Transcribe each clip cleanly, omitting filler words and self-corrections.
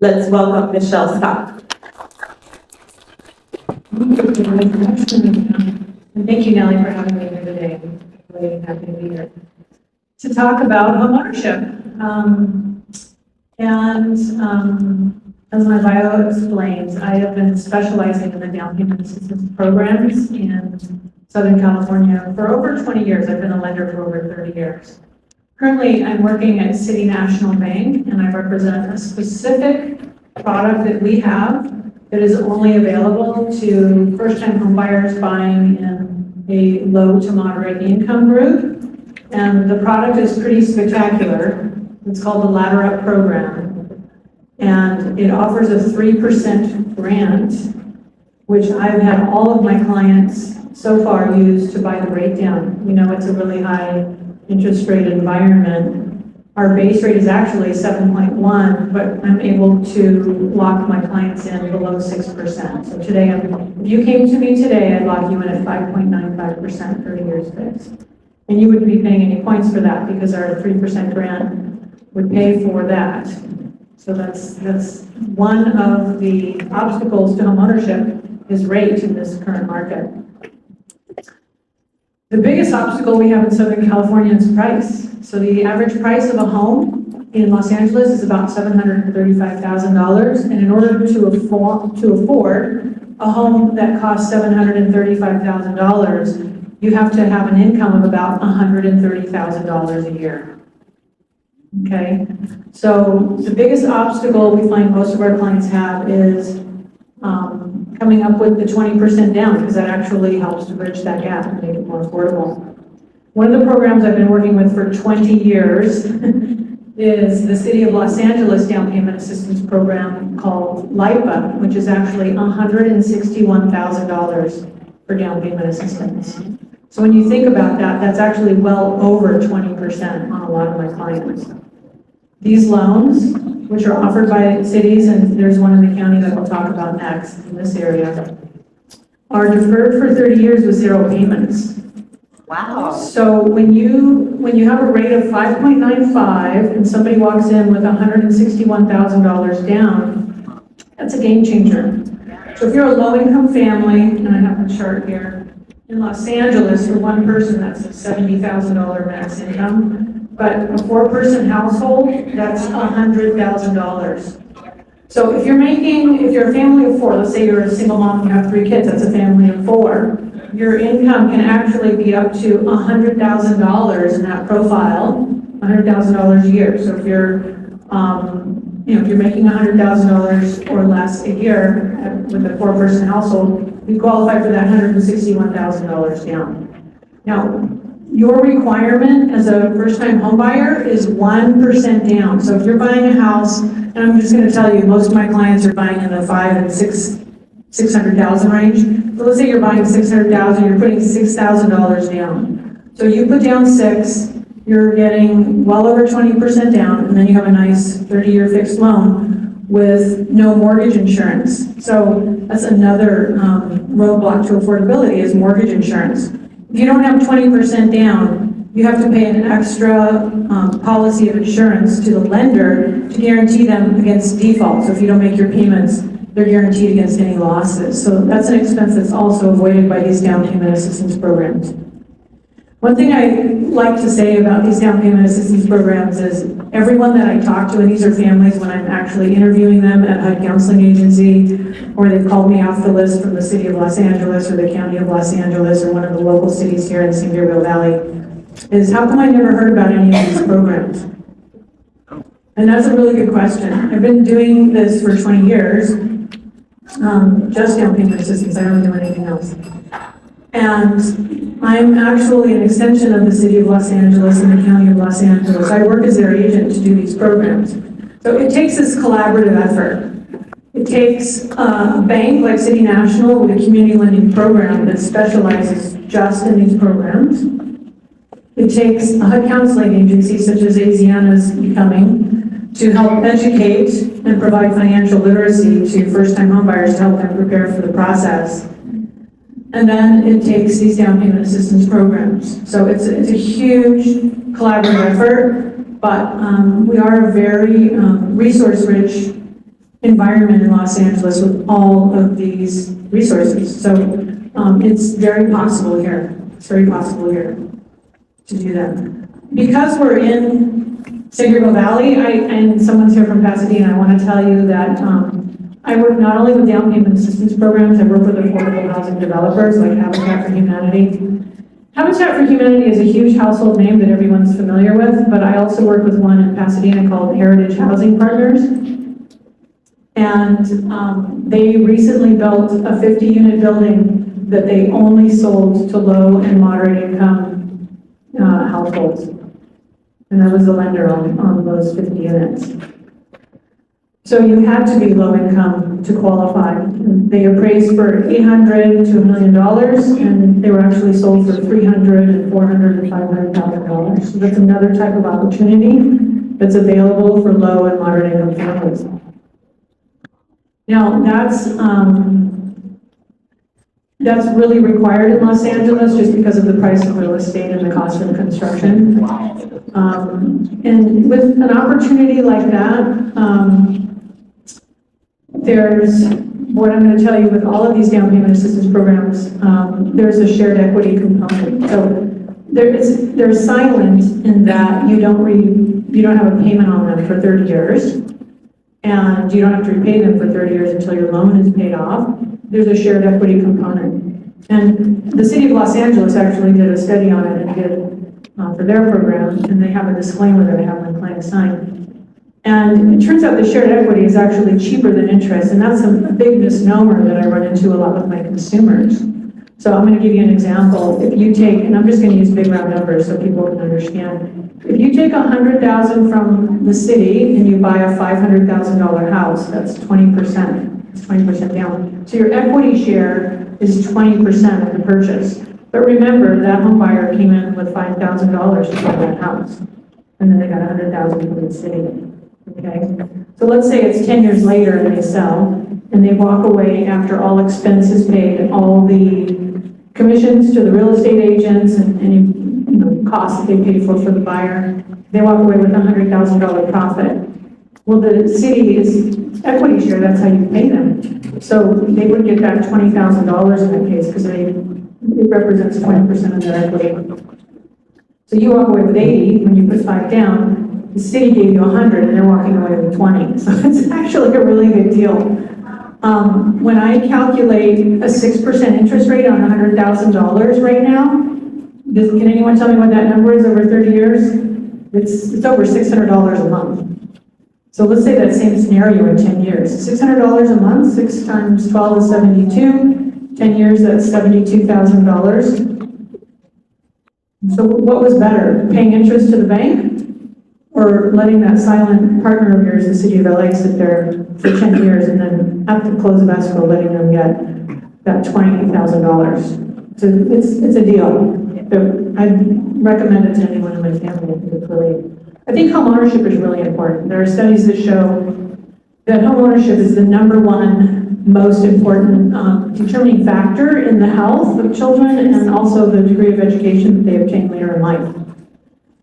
Let's welcome Michelle Scott. And thank you, Nellie, for having me here today. I'm really happy to be here to talk about homeownership. As my bio explains, I have been specializing in the down payment assistance programs in Southern California for over 20 years. I've been a lender for over 30 years. Currently, I'm working at City National Bank, and I represent a specific product that we have that is only available to first-time homebuyers buying in a low to moderate income group. And the product is pretty spectacular. It's called the Ladder Up program. And it offers a 3% grant, which I've had all of my clients so far use to buy the rate down. You know, it's a really high interest rate environment. Our base rate is actually 7.1, but I'm able to lock my clients in below 6%. So today, if you came to me today, I'd lock you in at 5.95% 30 years fixed. And you wouldn't be paying any points for that because our 3% grant would pay for that. So that's one of the obstacles to homeownership is rate in this current market. The biggest obstacle we have in Southern California is price. So the average price of a home in Los Angeles is about $735,000. And in order to afford a home that costs $735,000, you have to have an income of about $130,000 a year. Okay, so the biggest obstacle we find most of our clients have is coming up with the 20% down, because that actually helps to bridge that gap and make it more affordable. One of the programs I've been working with for 20 years is the City of Los Angeles down payment assistance program called LIPA, which is actually $161,000 for down payment assistance. So when you think about that, that's actually well over 20% on a lot of my clients. These loans, which are offered by cities, and there's one in the county that we'll talk about next in this area, are deferred for 30 years with 0 payments. Wow. So when you have a rate of 5.95 and somebody walks in with $161,000 down, that's a game changer. So if you're a low-income family, and I have the chart here, in Los Angeles, for one person, that's a $70,000 max income. But a 4-person household, that's $100,000. So if you're a family of 4, let's say you're a single mom and you have 3 kids, that's a family of 4. Your income can actually be up to $100,000 in that profile, $100,000 a year. So if you're, if you're making $100,000 or less a year with a 4-person household, you qualify for that $161,000 down. Now, your requirement as a first-time home buyer is 1% down. So if you're buying a house, and I'm just going to tell you, most of my clients are buying in the $500,000 and $600,000 range. So let's say you're buying $600,000, you're putting $6,000 down. So you put down 6, you're getting well over 20% down, and then you have a nice 30-year fixed loan with no mortgage insurance. So that's another roadblock to affordability is mortgage insurance. If you don't have 20% down, you have to pay an extra policy of insurance to the lender to guarantee them against default. So if you don't make your payments, they're guaranteed against any losses. So that's an expense that's also avoided by these down payment assistance programs. One thing I like to say about these down payment assistance programs is everyone that I talk to, and these are families when I'm actually interviewing them at HUD Counseling Agency, or they've called me off the list from the City of Los Angeles or the County of Los Angeles or one of the local cities here in San Gabriel Valley, is how come I never heard about any of these programs? And that's a really good question. I've been doing this for 20 years, just down payment assistance. I don't do anything else. And I'm actually an extension of the City of Los Angeles and the County of Los Angeles. I work as their agent to do these programs. So it takes this collaborative effort. It takes a bank like City National with a community lending program that specializes just in these programs. It takes a HUD counseling agency such as AssistNa is becoming to help educate and provide financial literacy to first-time homebuyers to help them prepare for the process. And then it takes these down payment assistance programs. So it's a huge collaborative effort, but we are a very resource-rich environment in Los Angeles with all of these resources. So it's very possible here. It's very possible here to do that. Because we're in San Gabriel Valley, and someone's here from Pasadena, I want to tell you that I work not only with down payment assistance programs, I work with affordable housing developers like Habitat for Humanity. Habitat for Humanity is a huge household name that everyone's familiar with, but I also work with one in Pasadena called Heritage Housing Partners. And they recently built a 50-unit building that they only sold to low and moderate income households. And that was the lender on those 50 units. So you had to be low income to qualify. They appraised for $800,000 to $1 million, and they were actually sold for $300,000 and $400,000 and $500,000. So that's another type of opportunity that's available for low and moderate income families. Now, that's really required in Los Angeles just because of the price of real estate and the cost of construction. And with an opportunity like that, there's, what I'm going to tell you with all of these down payment assistance programs, there's a shared equity component. So they're silent in that you don't have a payment on them for 30 years, and you don't have to repay them for 30 years until your loan is paid off. There's a shared equity component. And the city of Los Angeles actually did a study on it and did for their program, and they have a disclaimer that I have my client sign. And it turns out the shared equity is actually cheaper than interest, and that's a big misnomer that I run into a lot with my consumers. So I'm going to give you an example. If you take, and I'm just going to use big round numbers so people can understand. If you take $100,000 from the city and you buy a $500,000 house, that's 20%. It's 20% down. So your equity share is 20% of the purchase. But remember, that home buyer came in with $5,000 to buy that house, and then they got $100,000 from the city. Okay, so let's say it's 10 years later and they sell, and they walk away after all expenses paid, all the commissions to the real estate agents and any costs that they paid for the buyer. They walk away with a $100,000 profit. Well, the city is equity share, that's how you pay them. So they would get back $20,000 in that case because it represents 20% of their equity. So you walk away with 80 when you put 5 down. The city gave you 100 and they're walking away with 20. So it's actually a really good deal. When I calculate a 6% interest rate on $100,000 right now, can anyone tell me what that number is over 30 years? It's over $600 a month. So let's say that same scenario in 10 years. $600 a month, 6 times 12 is 72. 10 years, that's $72,000. So what was better, paying interest to the bank or letting that silent partner of yours, the city of LA, sit there for 10 years and then at the close of escrow, letting them get that $20,000? So it's a deal. I'd recommend it to anyone in my family. I think homeownership is really important. There are studies that show that homeownership is the #1 most important determining factor in the health of children and also the degree of education that they obtain later in life.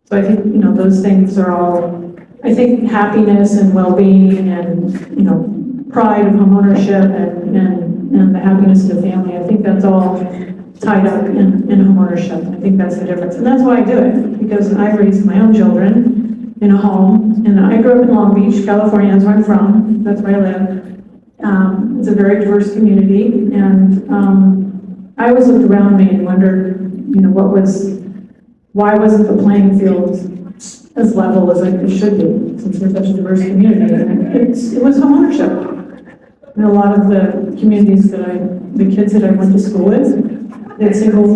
So I think, those things are all, I think happiness and well-being and, pride of homeownership and the happiness of the family, I think that's all tied up in homeownership. I think that's the difference. And that's why I do it, because I raised my own children in a home, and I grew up in Long Beach, California, that's where I'm from, that's where I live. It's a very diverse community, and I always looked around me and wondered, why wasn't the playing field as level as it should be, since we're such a diverse community? And it was homeownership. And a lot of the communities the kids that I went to school with, they had single,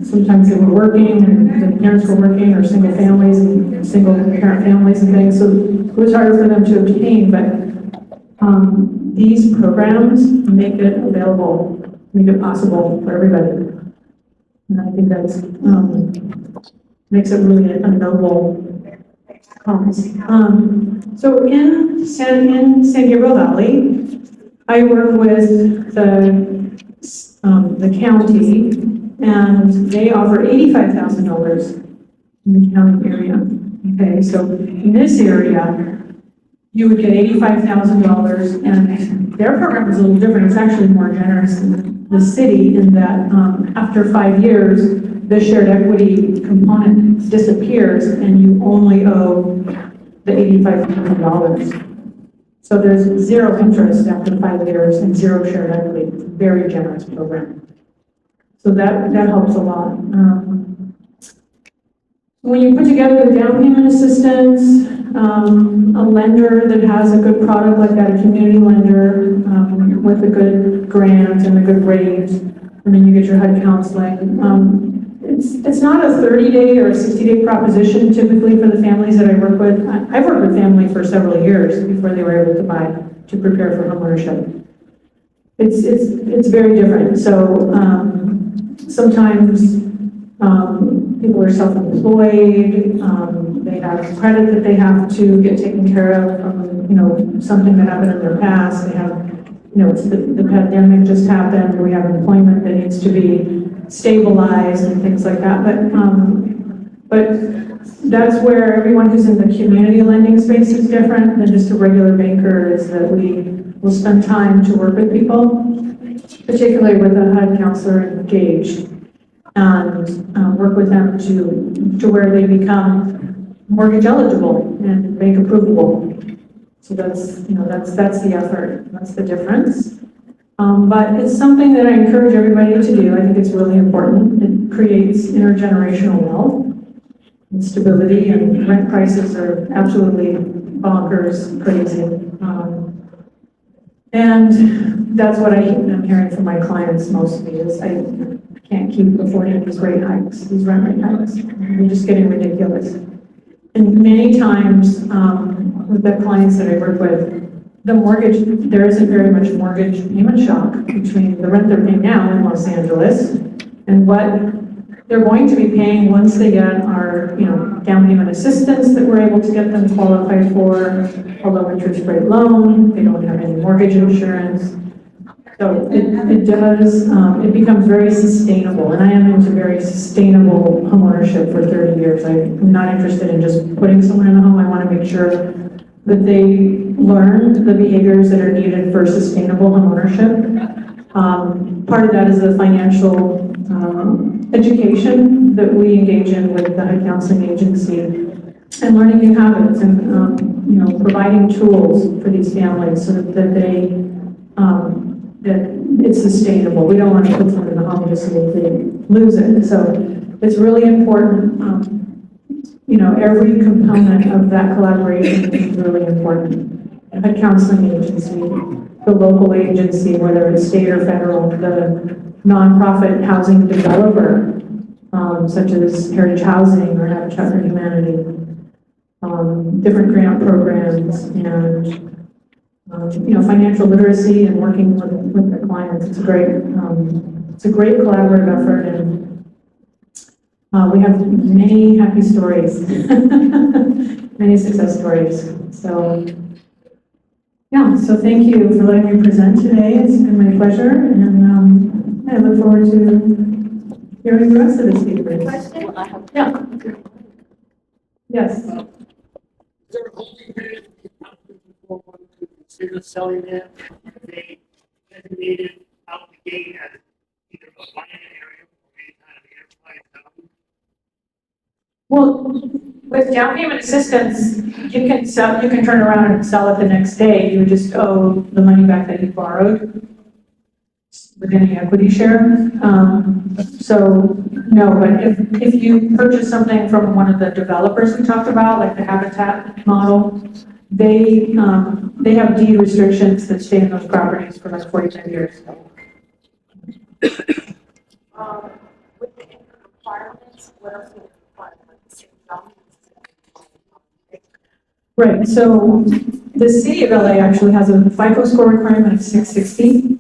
sometimes they were working, and the parents were working, or single families, and single parent families and things, so it was harder for them to obtain, but these programs make it available, make it possible for everybody. And I think that's, makes it really a noble cause. So in San Gabriel Valley, I work with the county, and they offer $85,000 in the county area. Okay, so in this area, you would get $85,000, and their program is a little different. It's actually more generous than the city in that after 5 years, the shared equity component disappears and you only owe the $85,000. So there's zero interest after 5 years and zero shared equity. It's a very generous program. So that helps a lot. When you put together the down payment assistance, a lender that has a good product like that, a community lender with a good grant and a good rate, and then you get your HUD counseling. It's not a 30-day or a 60-day proposition typically for the families that I work with. I've worked with family for several years before they were able to buy to prepare for homeownership. It's very different. So sometimes people are self-employed, they have credit that they have to get taken care of from, something that happened in their past. They have, it's the pandemic just happened, we have employment that needs to be stabilized and things like that. But that's where everyone who's in the community lending space is different than just a regular banker, is that we will spend time to work with people, particularly with a HUD counselor engaged, and work with them to where they become mortgage eligible and bank approvable. So that's the effort, that's the difference. But it's something that I encourage everybody to do. I think it's really important. It creates intergenerational wealth and stability, and rent prices are absolutely bonkers crazy. And that's what I'm hearing from my clients mostly, is I can't keep affording these rate hikes, these rent rate hikes. They're just getting ridiculous. And many times with the clients that I work with, the mortgage, there isn't very much mortgage payment shock between the rent they're paying now in Los Angeles and what they're going to be paying once they get our, down payment assistance that we're able to get them qualified for, a low interest rate loan. They don't have any mortgage insurance. So it becomes very sustainable, and I am into very sustainable homeownership for 30 years. I'm not interested in just putting someone in a home. I want to make sure that they learn the behaviors that are needed for sustainable homeownership. Part of that is the financial education that we engage in with the HUD counseling agency, and learning new habits, and providing tools for these families so that they that it's sustainable. We don't want to put someone in the home just so that they lose it. So it's really important. Every component of that collaboration is really important. A counseling agency, the local agency, whether it's state or federal, the nonprofit housing developer, such as Heritage Housing or Habitat for Humanity, different grant programs, and financial literacy and working with the clients. It's a great collaborative effort, and we have many happy stories, many success stories. So, so thank you for letting me present today. It's been my pleasure, and I look forward to hearing the rest of the speakers. Question? Yeah. Yes. Is there a holding period before one could consider selling it? They designated out the gate as either a land area or any kind of enterprise zone? Well, with down payment assistance, you can turn around and sell it the next day. You would just owe the money back that you borrowed with any equity share. So no, but if you purchase something from one of the developers we talked about, like the Habitat model, they have deed restrictions that stay in those properties for like 45 years. With the income requirements, what else would require? Right, so the city of LA actually has a FICO score requirement of 660.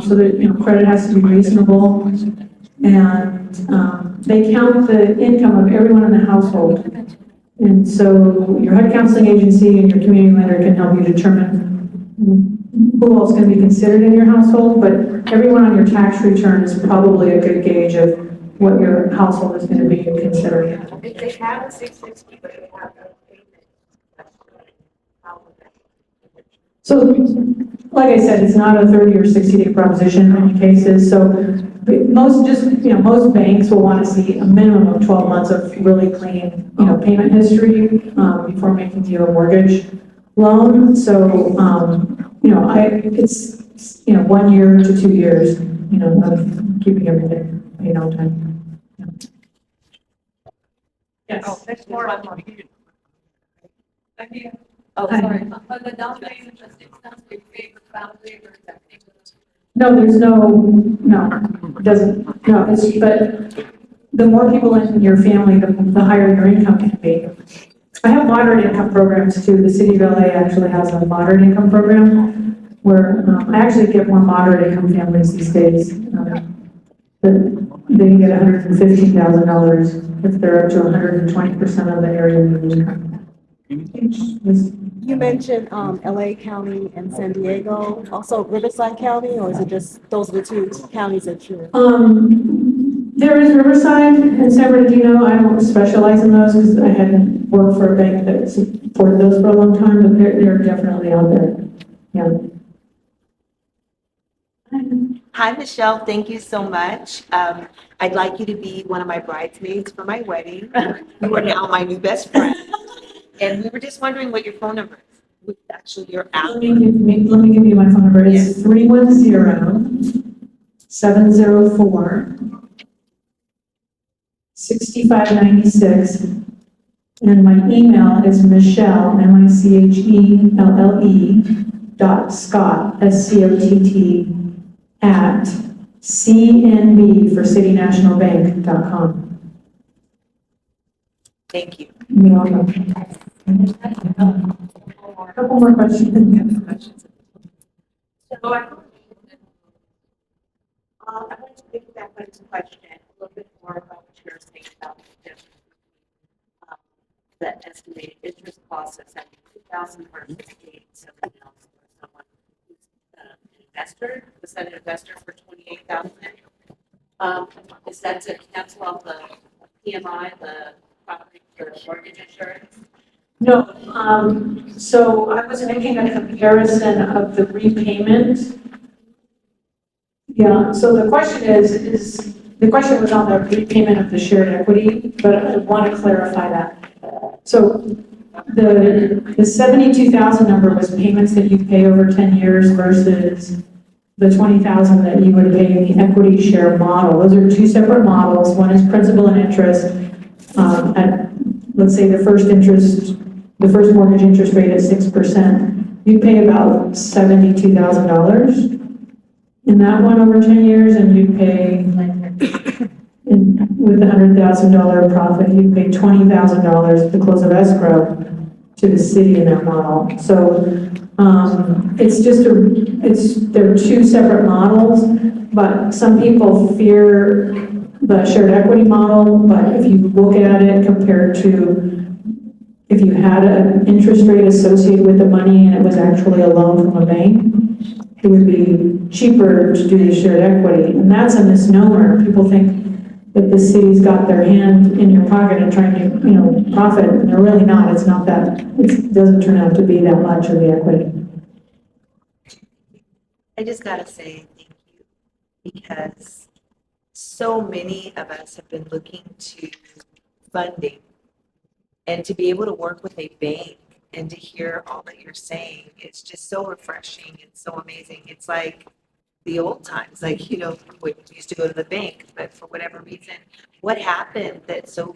So that, credit has to be reasonable, and they count the income of everyone in the household. And so your HUD counseling agency and your community lender can help you determine who else can be considered in your household, but everyone on your tax return is probably a good gauge of what your household is going to be considered. If they have a 660, but they have no payment, how So, like I said, it's not a 30 or 60-day proposition in many cases, so most banks will want to see a minimum of 12 months of really clean, payment history, before making you a mortgage loan. So, it's, 1 year to 2 years, of keeping everything paid on time. Yes. There's more on one. Oh, Hi. sorry, but the down payment, the 6 months, we pay for family or something. No, it doesn't, no, but the more people in your family, the higher your income can be. I have moderate income programs too. The city of LA actually has a moderate income program where I actually get more moderate income families these days. But they can get $115,000 if they're up to 120% of the area median income. You mentioned LA County and San Diego, also Riverside County, or is it just, those are the two counties that you're? There is Riverside and San Bernardino. I don't specialize in those because I hadn't worked for a bank that supported those for a long time, but they're definitely out there. Yeah. Hi, Michelle. Thank you so much. I'd like you to be one of my bridesmaids for my wedding. You are now my new best friend. And we were just wondering what your phone number is. Actually, your app. Let me give you my phone number. It's 310-704-6596. And my email is Michelle, Michelle, .Scott, SCOTT, at CNB for citynationalbank.com. Thank you. You're welcome. A couple more questions. So I want to pick that question a little bit more about what you're saying about the estimated interest cost of $72,000 versus paying somebody else or someone who's an investor. Was that an investor for $28,000? Is that to cancel off the PMI, the property or mortgage insurance? No, so I was making a comparison of the repayment. Yeah, so the question is the question was on the repayment of the shared equity, but I want to clarify that. So the 72,000 number was payments that you pay over 10 years versus the 20,000 that you would pay in the equity share model. Those are two separate models. One is principal and interest at, let's say, the first mortgage interest rate is 6%. You pay about $72,000 in that one over 10 years, and you pay with the $100,000 profit, you pay $20,000 at the close of escrow to the city in that model. So they're two separate models, but some people fear the shared equity model, but if you look at it compared to if you had an interest rate associated with the money and it was actually a loan from a bank, it would be cheaper to do the shared equity. And that's a misnomer. People think that the city's got their hand in your pocket and trying to, profit. And they're really not. It's not that, it doesn't turn out to be that much of the equity. I just gotta say thank you, because so many of us have been looking to funding, and to be able to work with a bank and to hear all that you're saying, it's just so refreshing and so amazing. It's like the old times, like, we used to go to the bank, but for whatever reason, what happened that so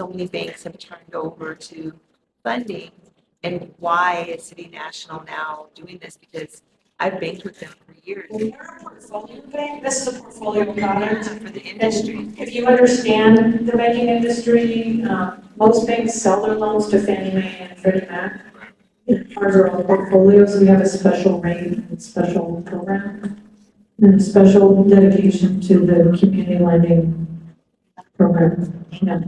many banks have turned over to funding, and why is City National now doing this? Because I've banked with them for years. Well, we're a portfolio bank. This is a portfolio product. For the industry. If you understand the banking industry, most banks sell their loans to Fannie Mae and Freddie Mac. Ours are all portfolios. We have a special rate and special program and a special dedication to the community lending program. Yeah.